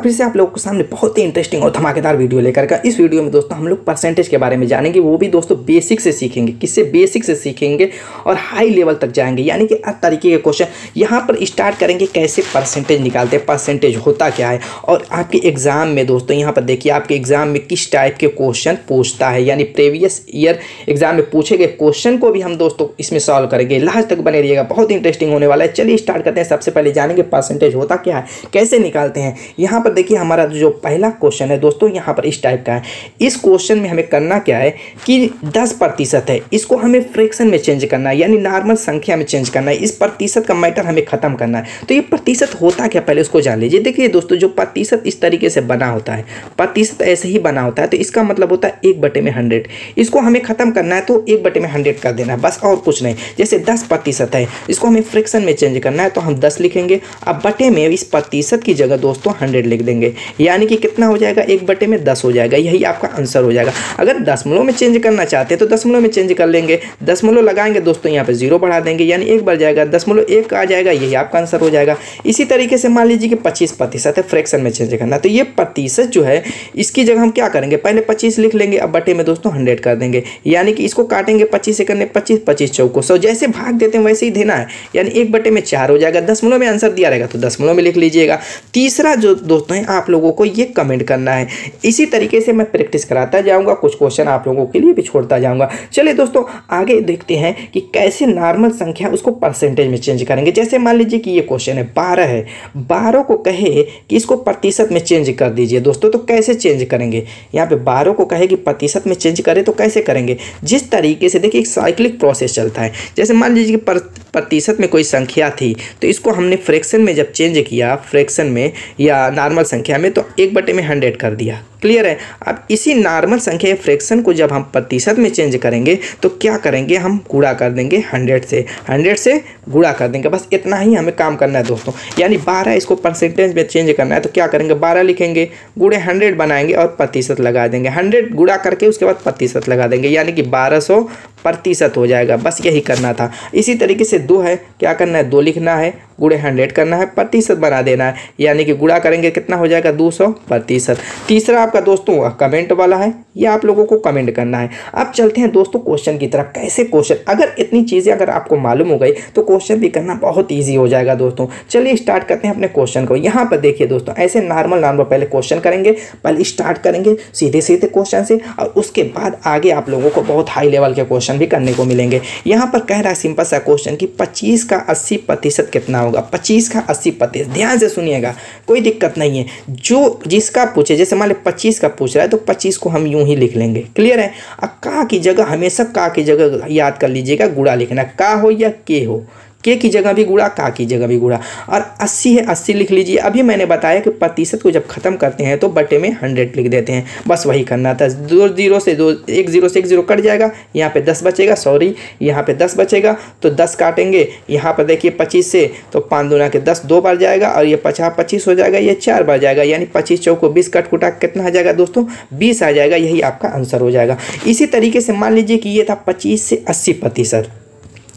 फिर से आप लोगों के सामने बहुत ही इंटरेस्टिंग और धमाकेदार वीडियो लेकर का। इस वीडियो में दोस्तों हम लोग परसेंटेज के बारे में जानेंगे, वो भी दोस्तों बेसिक से सीखेंगे। किससे? बेसिक से सीखेंगे और हाई लेवल तक जाएंगे, यानी कि हर तरीके के क्वेश्चन यहाँ पर स्टार्ट करेंगे। कैसे परसेंटेज निकालते हैं, परसेंटेज होता क्या है, और आपके एग्जाम में दोस्तों यहाँ पर देखिए आपके एग्जाम में किस टाइप के क्वेश्चन पूछता है, यानी प्रीवियस ईयर एग्जाम में पूछे गए क्वेश्चन को भी हम दोस्तों इसमें सॉल्व करेंगे। लास्ट तक बने रहिएगा, बहुत ही इंटरेस्टिंग होने वाला है। चलिए स्टार्ट करते हैं। सबसे पहले जानेंगे परसेंटेज होता क्या है, कैसे निकालते हैं। यहाँ पर देखिए हमारा जो पहला क्वेश्चन है दोस्तों यहाँ पर इस टाइप का है। इस क्वेश्चन में हमें करना क्या है कि 10% है, इसको हमें फ्रैक्शन में चेंज करना है, यानी नॉर्मल संख्या में चेंज करना है। इस प्रतिशत का मैटर हमें खत्म करना है। तो ये प्रतिशत होता क्या, पहले उसको जान लीजिए। देखिए दोस्तों, जो प्रतिशत इस तरीके से बना होता है, प्रतिशत ऐसे ही बना होता है, तो इसका मतलब होता है 1/100। इसको हमें खत्म करना है तो 1/100 कर देना है, बस और कुछ नहीं। जैसे 10% है, इसको हमें फ्रैक्शन में चेंज करना है तो हम 10 लिखेंगे। अब बटे में इस प्रतिशत की जगह दोस्तों 100 लिख देंगे, यानी कि कितना हो जाएगा, 1/10 हो जाएगा। यही आपका आंसर हो जाएगा। अगर दशमलव में चेंज करना चाहते हैं तो दशमलव में चेंज कर लेंगे। दशमलव लगाएंगे दोस्तों, यहाँ पे 0 बढ़ा देंगे, यानी 1 बढ़ जाएगा, 0.1 आ जाएगा, यही आपका आंसर हो जाएगा। इसी तरीके से मान लीजिए कि 25% है, फ्रैक्शन में चेंज करना, तो ये प्रतिशत जो है इसकी जगह हम क्या करेंगे, पहले 25 लिख लेंगे, अब बटे में दोस्तों 100 कर देंगे, यानी कि इसको काटेंगे 25 से करने 25, 25 चौको 100, जैसे भाग देते हैं वैसे ही देना है, यानी 1/4 हो जाएगा। दशमलव में आंसर दिया रहेगा तो दशमलव में लिख लीजिएगा। तीसरा जो दोस्तों है, आप लोगों को ये कमेंट करना है। इसी तरीके से मैं प्रैक्टिस कराता जाऊंगा, कुछ क्वेश्चन आप लोगों के लिए भी छोड़ता जाऊंगा। चलिए दोस्तों आगे देखते हैं कि कैसे नॉर्मल संख्या उसको परसेंटेज में चेंज करेंगे। जैसे मान लीजिए कि ये क्वेश्चन है 12 है, 12 को कहे कि इसको प्रतिशत में चेंज कर दीजिए दोस्तों, तो कैसे चेंज करेंगे। यहाँ पे 12 को कहे कि प्रतिशत में चेंज करें तो कैसे करेंगे, जिस तरीके से देखिए एक साइक्लिक प्रोसेस चलता है। जैसे मान लीजिए कि प्रतिशत में कोई संख्या थी, तो इसको हमने फ्रैक्शन में जब चेंज किया, फ्रैक्शन में या नॉर्मल संख्या में, तो 1/100 कर दिया। क्लियर है। अब इसी नॉर्मल संख्या फ्रैक्शन को जब हम प्रतिशत में चेंज करेंगे तो क्या करेंगे, हम गुणा कर देंगे 100 से गुणा कर देंगे, बस इतना ही हमें काम करना है दोस्तों। यानी 12 इसको परसेंटेज में चेंज करना है तो क्या करेंगे, 12 लिखेंगे, गुणे 100 बनाएंगे और प्रतिशत लगा देंगे। 100 गुणा करके उसके बाद प्रतिशत लगा देंगे, यानी कि 1200% हो जाएगा। बस यही करना था। इसी तरीके से 2 है, क्या करना है, 2 लिखना है, गुणे 100 करना है, प्रतिशत बना देना है, यानी कि गुणा करेंगे कितना हो जाएगा, 200%। तीसरा आपका दोस्तों कमेंट वाला है, ये आप लोगों को कमेंट करना है। अब चलते हैं दोस्तों क्वेश्चन की तरफ। कैसे क्वेश्चन, अगर इतनी चीज़ें अगर आपको मालूम हो गई तो क्वेश्चन भी करना बहुत ईजी हो जाएगा दोस्तों। चलिए स्टार्ट करते हैं अपने क्वेश्चन को। यहाँ पर देखिए दोस्तों, ऐसे नॉर्मल पहले क्वेश्चन करेंगे, पहले स्टार्ट करेंगे सीधे सीधे क्वेश्चन से, और उसके बाद आगे आप लोगों को बहुत हाई लेवल के क्वेश्चन भी करने को मिलेंगे। यहाँ पर कह रहा है सिंपल सा क्वेश्चन कि 25 का 80% कितना होगा। 25 का 80%, ध्यान से सुनिएगा, कोई दिक्कत नहीं है। जो जिसका पूछे, जैसे मान लो 25 का पूछ रहा है तो 25 को हम यूं ही लिख लेंगे। क्लियर है। अब का की जगह हमेशा का की जगह याद कर लीजिएगा, गुणा लिखना, का हो या के हो, के की जगह भी गुणा, का की जगह भी गुणा। और 80 है, 80 लिख लीजिए। अभी मैंने बताया कि प्रतिशत को जब खत्म करते हैं तो बटे में 100 लिख देते हैं, बस वही करना था। 2 0 से 2, 1 0 से 1 0 कट जाएगा, यहाँ पे 10 बचेगा, सॉरी यहाँ पे 10 बचेगा, तो 10 काटेंगे। यहाँ पर देखिए 25 से तो 5 दूना के 10, 2 बार जाएगा, और ये 25 हो जाएगा, ये 4 बार जाएगा, यानी 25 चौको 20 कट कुटा कितना आ जाएगा दोस्तों, 20 आ जाएगा। यही आपका आंसर हो जाएगा। इसी तरीके से मान लीजिए कि ये था 25 से 80%,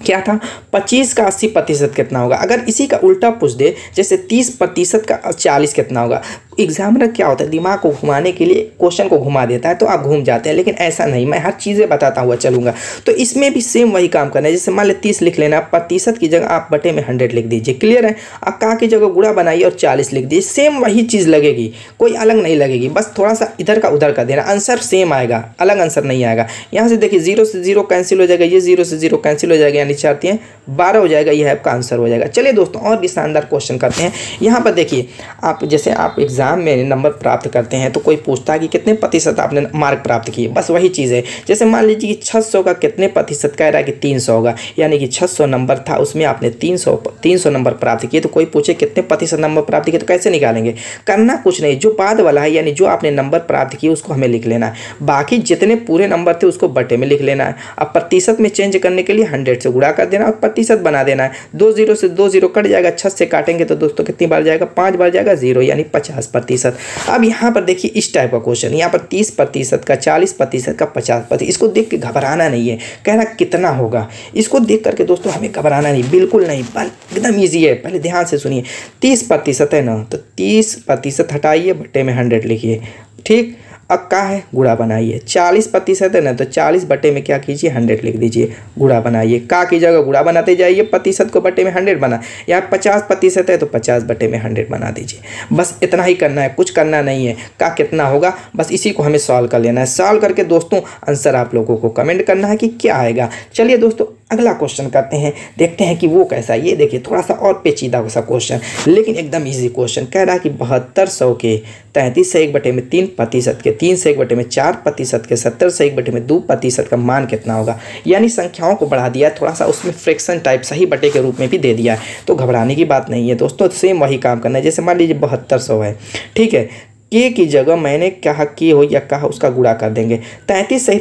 क्या था, 25 का 80% कितना होगा। अगर इसी का उल्टा पूछ दे, जैसे 30% का 40 कितना होगा। एग्जामिनर क्या होता है, दिमाग को घुमाने के लिए क्वेश्चन को घुमा देता है तो आप घूम जाते हैं, लेकिन ऐसा नहीं, मैं हर चीज़ें बताता हुआ चलूंगा। तो इसमें भी सेम वही काम करना है। जैसे मान लो 30 लिख लेना, प्रतिशत की जगह आप बटे में 100 लिख दीजिए। क्लियर है। अब का की जगह गुणा बनाइए और 40 लिख दीजिए, सेम वही चीज़ लगेगी, कोई अलग नहीं लगेगी, बस थोड़ा सा इधर का उधर कर देना, आंसर सेम आएगा, अलग आंसर नहीं आएगा। यहाँ से देखिए 0 से 0 कैंसिल हो जाएगा, ये 0 से 0 कैंसिल हो जाएगा, यानी 4 3 12 हो जाएगा, यह आपका आंसर हो जाएगा। चलिए दोस्तों और भी शानदार क्वेश्चन करते हैं। यहाँ पर देखिए, आप जैसे आप एग्जाम में नंबर प्राप्त करते हैं तो कोई पूछता है कि कितने प्रतिशत आपने मार्क प्राप्त किए, बस वही चीज़ है। जैसे मान लीजिए कि 600 का कितने प्रतिशत कह रहा है कि 300 होगा, यानी कि 600 नंबर था, उसमें आपने 300 नंबर प्राप्त किए, तो कोई पूछे कितने प्रतिशत नंबर प्राप्त किए, तो कैसे निकालेंगे, करना कुछ नहीं, जो बाद वाला है यानी जो आपने नंबर प्राप्त किए उसको हमें लिख लेना है, बाकी जितने पूरे नंबर थे उसको बटे में लिख लेना है। अब प्रतिशत में चेंज करने के लिए 100 से गुणा गुणा कर देना और प्रतिशत बना देना है। 2 0 से 2 0 कट जाएगा, 6 से काटेंगे तो दोस्तों कितनी बार जाएगा, 5 बार जाएगा, 0 यानी 50%। अब यहाँ पर देखिए इस टाइप का क्वेश्चन, यहाँ पर 30% का, 40% का, 50%। इसको देख के घबराना नहीं है, कहना कितना होगा, इसको देख करके दोस्तों हमें घबराना नहीं, बिल्कुल नहीं, एकदम ईजी है। पहले ध्यान से सुनिए, 30% है ना, तो 30% हटाइए, बटे में 100 लिखिए, ठीक। अब क्या है, गुणा बनाइए। 40% है ना, तो 40 बटे में क्या कीजिए, 100 लिख दीजिए, गुणा बनाइए। का की जगह गुणा बनाते जाइए, प्रतिशत को बटे में 100 बना। यहाँ 50% है तो 50 बटे में 100 बना दीजिए। बस इतना ही करना है, कुछ करना नहीं है। का कितना होगा, बस इसी को हमें सॉल्व कर लेना है। सॉल्व करके दोस्तों आंसर आप लोगों को कमेंट करना है कि क्या आएगा। चलिए दोस्तों अगला क्वेश्चन करते हैं, देखते हैं कि वो कैसा है। ये देखिए थोड़ा सा और पेचीदा सा क्वेश्चन, लेकिन एकदम इजी क्वेश्चन। कह रहा है कि 7200 के 33 से 1/3% के 3 से 1/4% के 70 से 1/2% का मान कितना होगा। यानी संख्याओं को बढ़ा दिया है थोड़ा सा, उसमें फ्रैक्शन टाइप सही बटे के रूप में भी दे दिया है, तो घबराने की बात नहीं है दोस्तों। सेम वही काम करना है, जैसे मान लीजिए 7200 है, ठीक है। के की जगह मैंने कहा के हो या कहा उसका गुणा कर देंगे। 33 से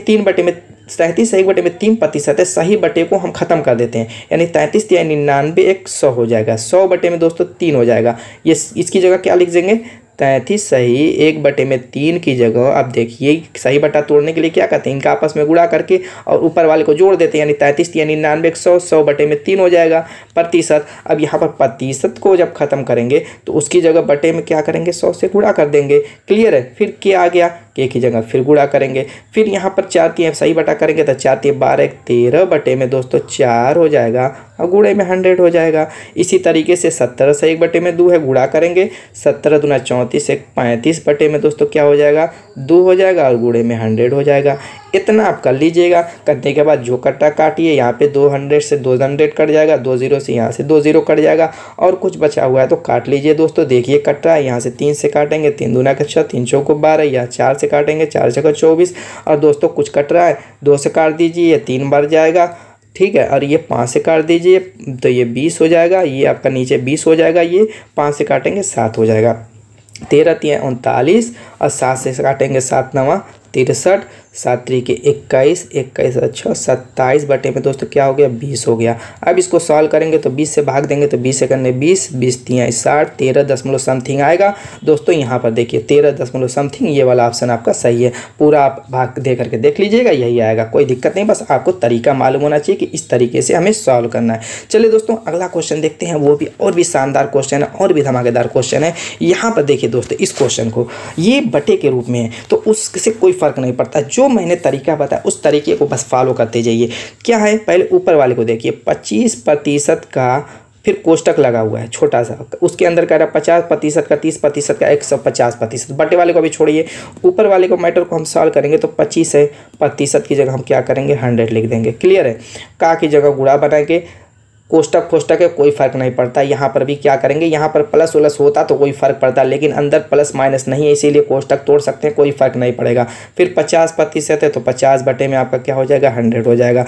1/3% है, सही बटे को हम खत्म कर देते हैं, यानी 33 या 99 100 हो जाएगा। 100 बटे में दोस्तों 3 हो जाएगा। ये इसकी जगह क्या लिख देंगे, 33 सही 1/3 की जगह। अब देखिए सही बटा तोड़ने के लिए क्या करते हैं, इनका आपस में गुणा करके और ऊपर वाले को जोड़ देते हैं, यानी 33 या 99 100, 100 बटे में 3 हो जाएगा प्रतिशत। अब यहाँ पर प्रतिशत को जब खत्म करेंगे तो उसकी जगह बटे में क्या करेंगे, 100 से गुणा कर देंगे। क्लियर है। फिर क्या आ गया, के की जगह फिर गुणा करेंगे। फिर यहाँ पर 4 3 सही बटा करेंगे तो 4 3 12 13 बटे में दोस्तों 4 हो जाएगा और गुणे में 100 हो जाएगा। इसी तरीके से 70 से 1/2 है, गुणा करेंगे। 17 दूना 34 से 35 बटे में दोस्तों क्या हो जाएगा, 2 हो जाएगा और गुणे में 100 हो जाएगा। इतना आप कर लीजिएगा। करने के बाद जो कट्टा काटिए, यहाँ पे 200 से 200 कट जाएगा, 2 0 से यहाँ से 2 0 कट जाएगा और कुछ बचा हुआ है तो काट लीजिए दोस्तों। देखिए कट रहा है, यहाँ से 3 से काटेंगे, 3 दूना 6, 3 चौको 12, या 4 से काटेंगे, 4 छक्का 24 और दोस्तों कुछ कट रहा है, 2 से काट दीजिए, 3 बार जाएगा, ठीक है। और ये 5 से काट दीजिए तो ये 20 हो जाएगा, ये आपका नीचे 20 हो जाएगा, ये 5 से काटेंगे 7 हो जाएगा। 13 3 39 और 7 से काटेंगे 7 9 63, 7 3 के 21, 21 6 27 बटे में दोस्तों क्या हो गया, 20 हो गया। अब इसको सॉल्व करेंगे तो 20 से भाग देंगे तो 20 से करने 20, 20 3 60, 13 दशमलव समथिंग आएगा दोस्तों। यहाँ पर देखिए 13 दशमलव समथिंग, ये वाला ऑप्शन आपका सही है। पूरा आप भाग दे करके देख लीजिएगा, यही आएगा, कोई दिक्कत नहीं। बस आपको तरीका मालूम होना चाहिए कि इस तरीके से हमें सॉल्व करना है। चलिए दोस्तों अगला क्वेश्चन देखते हैं, वो भी और भी शानदार क्वेश्चन है और भी धमाकेदार क्वेश्चन है। यहाँ पर देखिए दोस्तों इस क्वेश्चन को, ये बटे के रूप में है तो उससे कोई फर्क नहीं पड़ता, जो मैंने तरीका बताया उस तरीके को बस फॉलो करते जाइए। क्या है, पहले ऊपर वाले को देखिए, 25% का फिर कोष्टक लगा हुआ है छोटा सा, उसके अंदर कह रहा है 50% का, 30% का, 150%। बटे वाले को अभी छोड़िए, ऊपर वाले को मैटर को हम सॉल्व करेंगे तो 25 है, प्रतिशत की जगह हम क्या करेंगे 100 लिख देंगे। क्लियर है। का की जगह गुणा बनाएंगे, कोष्टक है कोई फर्क नहीं पड़ता। यहाँ पर भी क्या करेंगे, यहाँ पर प्लस उलस होता तो कोई फर्क पड़ता, लेकिन अंदर प्लस माइनस नहीं है इसीलिए कोष्टक तोड़ सकते हैं, कोई फर्क नहीं पड़ेगा। फिर 50% है तो 50 बटे में आपका क्या हो जाएगा, 100 हो जाएगा।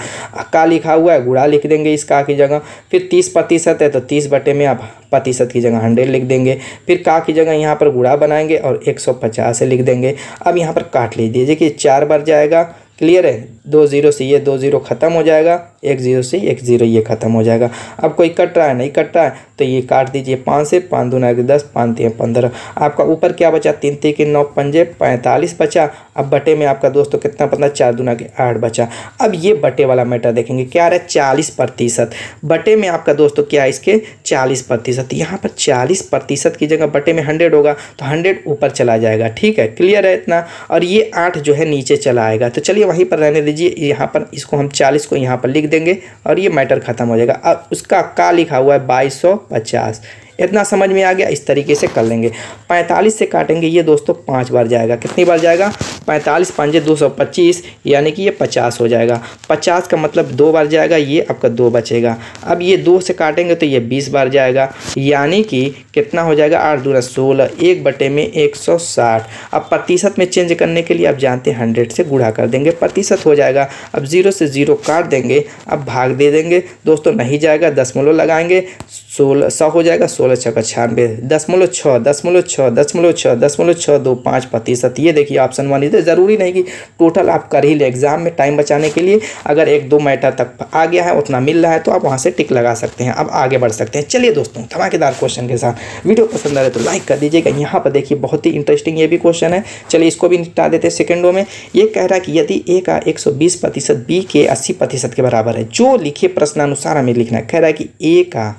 का लिखा हुआ है, गुणा लिख देंगे इस का की जगह। फिर 30% है तो 30 बटे में आप प्रतिशत की जगह 100 लिख देंगे। फिर का की जगह यहाँ पर गुणा बनाएंगे और 150 लिख देंगे। अब यहाँ पर काट लीजिए, देखिए 4 बार जाएगा। क्लियर है। 2 0 से ये 2 0 खत्म हो जाएगा, 1 0 से 1 0 ये खत्म हो जाएगा। अब कोई कट रहा है, नहीं कट रहा है तो ये काट दीजिए 5 से, 5 दूना 10, 5 3 15। आपका ऊपर क्या बचा, 3 3 के 9 पंजे 45 बचा। अब बटे में आपका दोस्तों कितना पता, 4 दूना के 8 बचा। अब ये बटे वाला मैटर देखेंगे, क्या रहा है 40%। बटे में आपका दोस्तों क्या है इसके 40%। यहाँ पर 40% की जगह बटे में 100 होगा तो 100 ऊपर चला जाएगा। ठीक है, क्लियर है इतना। और ये 8 जो है नीचे चला आएगा, तो चलिए वहीं पर रहने दीजिए। यहाँ पर इसको हम 40 को यहाँ पर लिख देंगे और ये मैटर खत्म हो जाएगा। अब उसका का लिखा हुआ है 2250। इतना समझ में आ गया, इस तरीके से कर लेंगे। 45 से काटेंगे, ये दोस्तों 5 बार जाएगा। कितनी बार जाएगा, 45 5 225, यानी कि ये 50 हो जाएगा। 50 का मतलब 2 बार जाएगा, ये आपका 2 बचेगा। अब ये 2 से काटेंगे तो ये 20 बार जाएगा, यानी कि कितना हो जाएगा, 8 दूना 16, 1 बटे में 160। अब प्रतिशत में चेंज करने के लिए आप जानते हैं 100 से गुणा कर देंगे, प्रतिशत हो जाएगा। अब 0 से 0 काट देंगे, अब भाग दे देंगे दोस्तों, नहीं जाएगा, दशमलव लगाएंगे, 16 हो जाएगा। 16 छक्का 96, 0.6, 0.6, 0.6, 0.625%। ये देखिए ऑप्शन 1 इज द तो ज़रूरी नहीं कि टोटल आप कर ही ले एग्जाम में टाइम बचाने के लिए। अगर 1-2 मैटर तक आ गया है, उतना मिल रहा है, तो आप वहाँ से टिक लगा सकते हैं। अब आगे बढ़ सकते हैं। चलिए दोस्तों, धमाकेदार क्वेश्चन के साथ वीडियो पसंद आ रहा है तो लाइक कर दीजिएगा। यहाँ पर देखिए बहुत ही इंटरेस्टिंग ये भी क्वेश्चन है। चलिए इसको भी निपटा देते हैं सेकंडों में। ये कह रहा है कि यदि ए का 120% बी के 80% के बराबर है, जो लिखे प्रश्नानुसार हमें लिखना है। कह रहा है कि ए का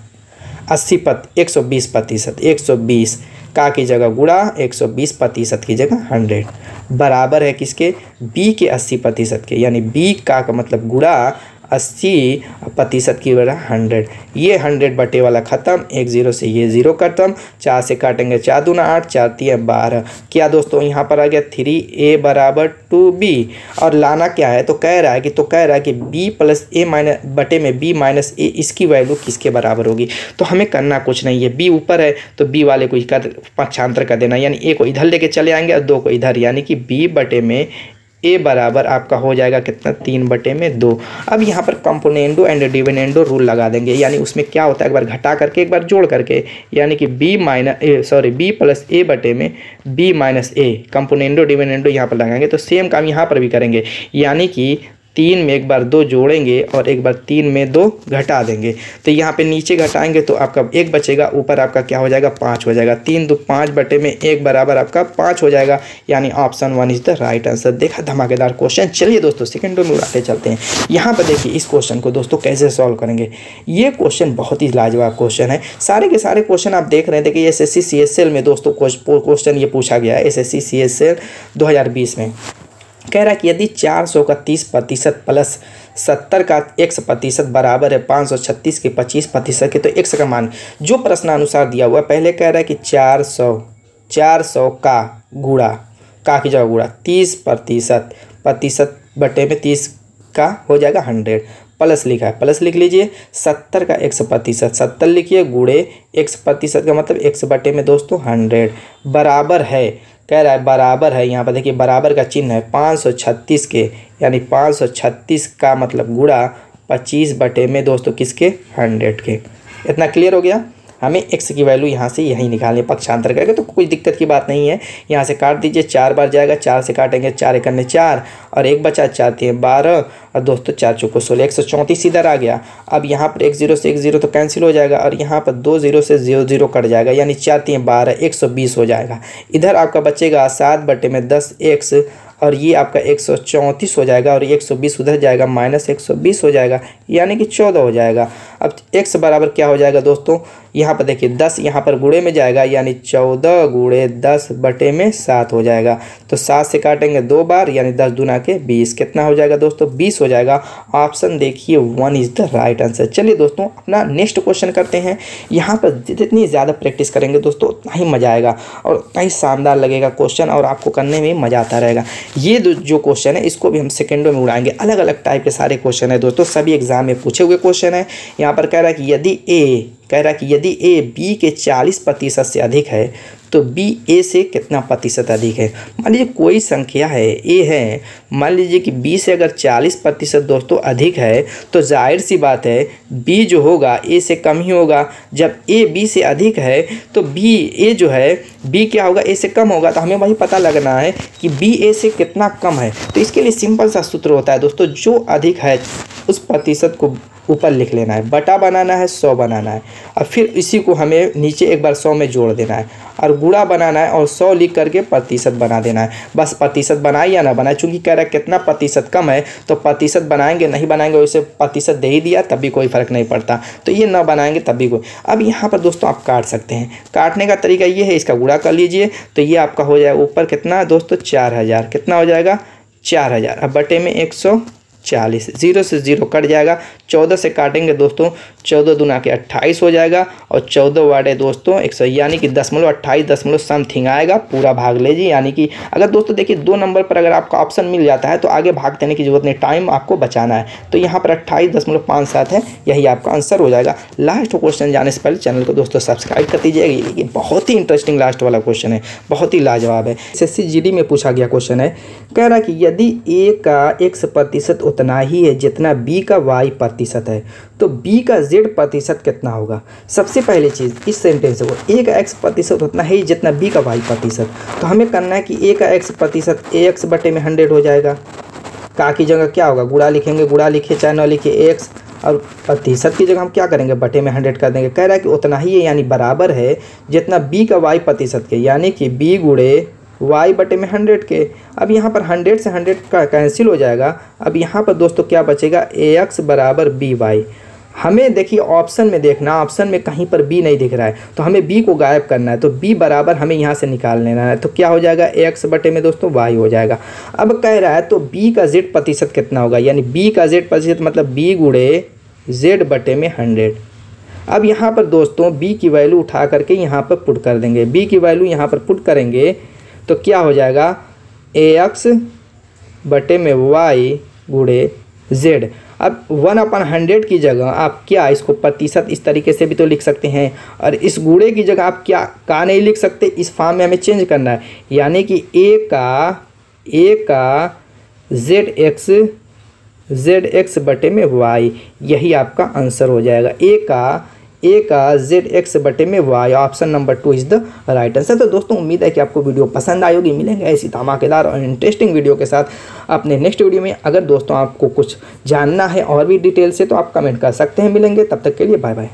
120%, 120 का की जगह गुणा 120% की जगह 100 बराबर है किसके, बी के 80% के, यानी बी का मतलब गुणा 80% की बराबर 100। ये 100 बटे वाला ख़त्म, 1 0 से ये 0 खत्म, 4 से काटेंगे 4 दूना 8, 4 3 12। क्या दोस्तों यहाँ पर आ गया 3a बराबर 2b। और लाना क्या है, तो कह रहा है कि b प्लस a माइनस बटे में b माइनस a, इसकी वैल्यू किसके बराबर होगी। तो हमें करना कुछ नहीं है, b ऊपर है तो b वाले को इधर पक्षांतर कर देना, यानी a को इधर लेके चले आएंगे और 2 को इधर, यानी कि b बटे में ए बराबर आपका हो जाएगा कितना, 3 बटे में 2। अब यहाँ पर कंपोनेंडो एंड डिविडेंडो रूल लगा देंगे, यानी उसमें क्या होता है, एक बार घटा करके एक बार जोड़ करके, यानी कि बी प्लस ए बटे में बी माइनस ए, कंपोनेंडो डिविडेंडो यहाँ पर लगाएंगे। तो सेम काम यहाँ पर भी करेंगे, यानी कि 3 में एक बार 2 जोड़ेंगे और एक बार 3 में 2 घटा देंगे। तो यहाँ पे नीचे घटाएंगे तो आपका 1 बचेगा, ऊपर आपका क्या हो जाएगा, 5 हो जाएगा। 3 2 5 बटे में 1 बराबर आपका 5 हो जाएगा, यानी option 1 is the right answer. देखा धमाकेदार क्वेश्चन। चलिए दोस्तों सेकंडों में उड़ाते चलते हैं। यहाँ पर देखिए इस क्वेश्चन को दोस्तों कैसे सॉल्व करेंगे। ये क्वेश्चन बहुत ही लाजवाब क्वेश्चन है। सारे के सारे क्वेश्चन आप देख रहे हैं। देखिए SSC CSL में दोस्तों क्वेश्चन ये पूछा गया है, SSC CSL 2020 में। कह रहा है कि यदि 400 का 30% प्लस 70 का x% बराबर है 536 के 25% के, तो x का मान जो प्रश्नानुसार दिया हुआ है, पहले कह रहा है कि 400 का गुणा, का की जगह गुणा 30% बटे में 30 का हो जाएगा 100, प्लस लिखा है, प्लस लिख लीजिए 70 का x%, 70 लिखिए, गुणे x% का मतलब x बटे में दोस्तों 100 बराबर है। कह रहा है बराबर है, यहाँ पर देखिए बराबर का चिन्ह है 536 के, यानी 536 का मतलब गुणा 25 बटे में दोस्तों किसके, 100 के। इतना क्लियर हो गया। हमें x की वैल्यू यहाँ से यहीं निकालनी, पक्षांतर करके, तो कोई दिक्कत की बात नहीं है। यहाँ से काट दीजिए, 4 बार जाएगा, 4 से काटेंगे, 4 1 4 और 1 बचा, 4 3 12 और दोस्तों 4 चौको 16, 134 इधर आ गया। अब यहाँ पर 1 0 से 1 0 तो कैंसिल हो जाएगा और यहाँ पर 2 0 से 0 0 कट जाएगा, यानी 4 3 12, 120 हो जाएगा। इधर आपका बचेगा 7 बटे में 10 x और ये आपका 134 हो जाएगा और ये 120 उधर जाएगा, माइनस 120 हो जाएगा, यानी कि 14 हो जाएगा। अब x बराबर क्या हो जाएगा दोस्तों, यहाँ पर देखिए 10 यहाँ पर गुणे में जाएगा, यानी 14 गुणे 10 बटे में 7 हो जाएगा। तो 7 से काटेंगे 2 बार, यानी 10 दूना के 20, कितना हो जाएगा दोस्तों, 20 हो जाएगा। ऑप्शन देखिए 1 इज द राइट आंसर। चलिए दोस्तों अपना नेक्स्ट क्वेश्चन करते हैं। यहाँ पर जितनी ज़्यादा प्रैक्टिस करेंगे दोस्तों उतना ही मज़ा आएगा और उतना ही शानदार लगेगा क्वेश्चन और आपको करने में मज़ा आता रहेगा। ये जो क्वेश्चन है इसको भी हम सेकंडों में उड़ाएंगे। अलग अलग टाइप के सारे क्वेश्चन है दोस्तों, सभी एग्जाम में पूछे हुए क्वेश्चन है। यहाँ पर कह रहा है कि यदि ए बी के 40% से अधिक है तो बी ए से कितना प्रतिशत अधिक है। मान लीजिए कोई संख्या है, ए है, मान लीजिए कि बी से अगर 40% दोस्तों अधिक है तो जाहिर सी बात है बी जो होगा ए से कम ही होगा। जब ए बी से अधिक है तो बी ए जो है बी क्या होगा, ए से कम होगा। तो हमें वही पता लगना है कि बी ए से कितना कम है। तो इसके लिए सिंपल सा सूत्र होता है दोस्तों, जो अधिक है उस प्रतिशत को ऊपर लिख लेना है, बटा बनाना है, 100 बनाना है और फिर इसी को हमें नीचे एक बार 100 में जोड़ देना है और गुणा बनाना है और 100 लिख करके प्रतिशत बना देना है। बस प्रतिशत बनाए या ना बनाए, चूंकि कह रहा है कितना प्रतिशत कम है तो प्रतिशत बनाएंगे, नहीं बनाएंगे वैसे प्रतिशत दे ही दिया तब भी कोई फ़र्क नहीं पड़ता। तो ये ना बनाएंगे तब भी कोई। अब यहाँ पर दोस्तों आप काट सकते हैं। काटने का तरीका ये है, इसका गुणा कर लीजिए तो ये आपका हो जाएगा ऊपर कितना दोस्तों 4000, कितना हो जाएगा 4000। अब बटे में 140, 0 से 0 कट जाएगा, 14 से काटेंगे दोस्तों, 14 दूना के 28 हो जाएगा और 14 वाटे दोस्तों 100, यानी कि 28 समथिंग आएगा। पूरा भाग लीजिए, यानी कि अगर दोस्तों देखिए 2 नंबर पर अगर आपका ऑप्शन मिल जाता है तो आगे भाग देने की जरूरत नहीं, टाइम आपको बचाना है। तो यहाँ पर 28.57 है, यही आपका आंसर हो जाएगा। लास्ट क्वेश्चन जाने से पहले चैनल को दोस्तों सब्सक्राइब कर दीजिएगा। ये बहुत ही इंटरेस्टिंग लास्ट वाला क्वेश्चन है, बहुत ही लाजवाब है। SSC GD में पूछा गया क्वेश्चन है। कह रहा है कि यदि ए का x% उतना ही है जितना b का y प्रतिशत है। तो b का z प्रतिशत कितना होगा? सबसे पहली चीज़ इस सेंटेंस को a का x प्रतिशत उतना ही जितना b का y प्रतिशत। तो हमें करना है कि a का x प्रतिशत ax बटे में 100 हो जाएगा। का की जगह क्या होगा? गुणा लिखेंगे, गुणा लिखे चाहे न लिखे x, और प्रतिशत की जगह हम क्या करेंगे? बटे में 100 कर देंगे। कह रहा है कि उतना ही है यानी बराबर है जितना b का y प्रतिशत के, यानी कि b गुणे y बटे में 100 के। अब यहाँ पर 100 से 100 का कैंसिल हो जाएगा। अब यहाँ पर दोस्तों क्या बचेगा? ax बराबर by। हमें देखिए ऑप्शन में देखना, ऑप्शन में कहीं पर b नहीं दिख रहा है तो हमें b को गायब करना है। तो b बराबर हमें यहाँ से निकाल लेना है। तो क्या हो जाएगा? ax बटे में दोस्तों y हो जाएगा। अब कह रहा है तो b का z प्रतिशत कितना होगा? यानी b का z प्रतिशत मतलब b गुणे z बटे में 100। अब यहाँ पर दोस्तों b की वैल्यू उठा करके यहाँ पर पुट कर देंगे। b की वैल्यू यहाँ पर पुट करेंगे तो क्या हो जाएगा? ax बटे में y गुणे z। अब 1/100 की जगह आप क्या इसको प्रतिशत इस तरीके से भी तो लिख सकते हैं, और इस गुणे की जगह आप क्या का नहीं लिख सकते, इस फॉर्म में हमें चेंज करना है। यानी कि a का zx बटे में y, यही आपका आंसर हो जाएगा। a का zx बटे में y, option number 2 is the right answer. तो दोस्तों उम्मीद है कि आपको वीडियो पसंद आई होगी। मिलेंगे ऐसी धमाकेदार और इंटरेस्टिंग वीडियो के साथ अपने नेक्स्ट वीडियो में। अगर दोस्तों आपको कुछ जानना है और भी डिटेल से तो आप कमेंट कर सकते हैं। मिलेंगे, तब तक के लिए बाय बाय।